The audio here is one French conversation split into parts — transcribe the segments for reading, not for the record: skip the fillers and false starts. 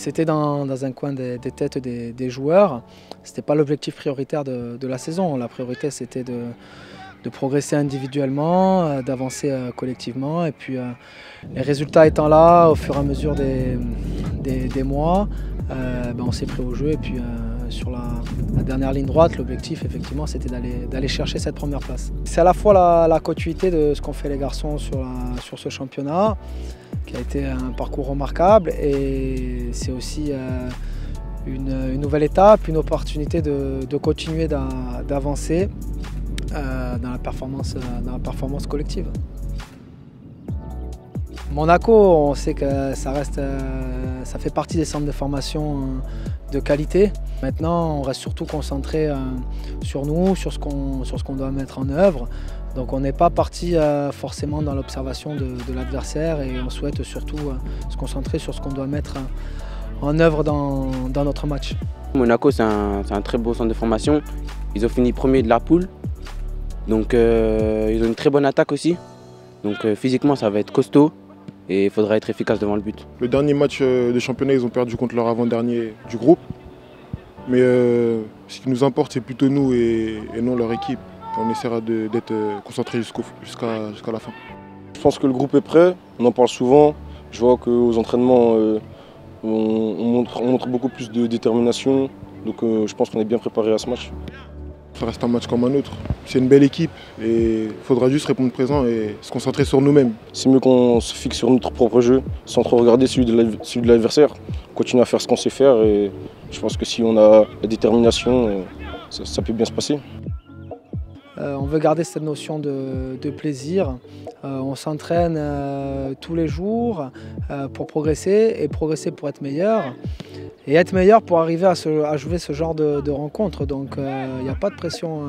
C'était dans un coin des têtes des joueurs. Ce n'était pas l'objectif prioritaire de la saison. La priorité, c'était de progresser individuellement, d'avancer collectivement. Et puis les résultats étant là, au fur et à mesure des mois, on s'est pris au jeu. Et puis sur la dernière ligne droite, l'objectif, effectivement, c'était d'aller chercher cette première place. C'est à la fois la continuité de ce qu'ont fait les garçons sur ce championnat, qui a été un parcours remarquable, et c'est aussi une nouvelle étape, une opportunité de continuer d'avancer dans la performance collective. Monaco, on sait que ça fait partie des centres de formation de qualité. Maintenant, on reste surtout concentré sur nous, sur ce qu'on doit mettre en œuvre. Donc on n'est pas parti forcément dans l'observation de l'adversaire, et on souhaite surtout se concentrer sur ce qu'on doit mettre en œuvre dans notre match. Monaco, c'est un très beau centre de formation. Ils ont fini premier de la poule. Donc ils ont une très bonne attaque aussi. Donc physiquement, ça va être costaud et il faudra être efficace devant le but. Le dernier match de championnat, ils ont perdu contre leur avant-dernier du groupe. Mais ce qui nous importe, c'est plutôt nous et non leur équipe. On essaiera d'être concentré jusqu'à la fin. Je pense que le groupe est prêt, on en parle souvent. Je vois qu'aux entraînements, on montre beaucoup plus de détermination. Donc je pense qu'on est bien préparé à ce match. Ça reste un match comme un autre. C'est une belle équipe et il faudra juste répondre présent et se concentrer sur nous-mêmes. C'est mieux qu'on se fixe sur notre propre jeu, sans trop regarder celui de l'adversaire. Continuer à faire ce qu'on sait faire, et je pense que si on a la détermination, ça peut bien se passer. On veut garder cette notion de plaisir. On s'entraîne tous les jours pour progresser, et progresser pour être meilleur. Et être meilleur pour arriver à jouer ce genre de rencontres. Donc il n'y a pas de pression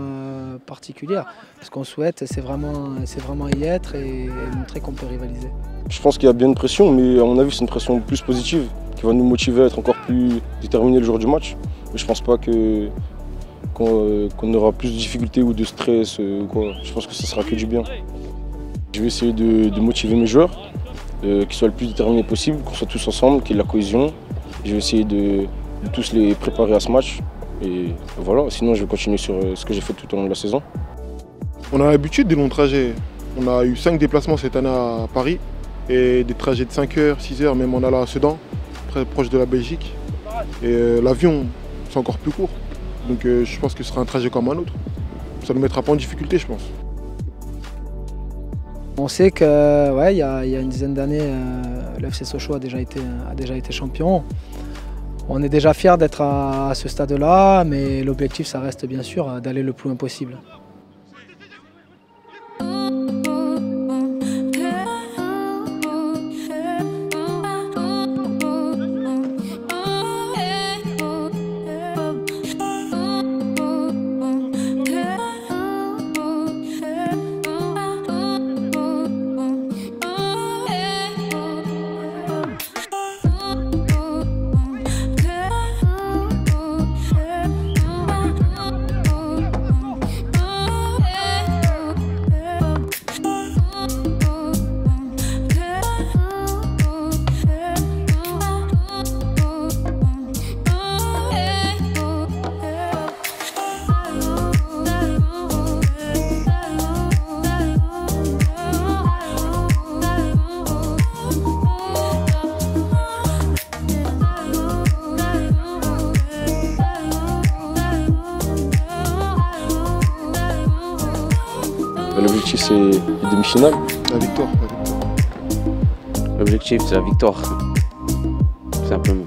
particulière. Ce qu'on souhaite, c'est vraiment y être et montrer qu'on peut rivaliser. Je pense qu'il y a bien une pression, mais à mon avis c'est une pression plus positive, qui va nous motiver à être encore plus déterminés le jour du match. Mais je ne pense pas qu'on aura plus de difficultés ou de stress ou quoi. Je pense que ce sera que du bien. Je vais essayer de motiver mes joueurs, qu'ils soient le plus déterminés possible, qu'on soit tous ensemble, qu'il y ait de la cohésion. Je vais essayer de tous les préparer à ce match. Et voilà, sinon je vais continuer sur ce que j'ai fait tout au long de la saison. On a l'habitude des longs trajets. On a eu 5 déplacements cette année à Paris, et des trajets de 5 heures, 6 heures, même on allait à Sedan, très proche de la Belgique. Et l'avion, c'est encore plus court. Donc je pense que ce sera un trajet comme un autre. Ça ne nous mettra pas en difficulté, je pense. On sait qu'il y a une dizaine d'années, le FC Sochaux a déjà été champion. On est déjà fiers d'être à ce stade-là, mais l'objectif, ça reste bien sûr d'aller le plus loin possible. L'objectif c'est les demi-finales. La victoire. L'objectif c'est la victoire, tout simplement.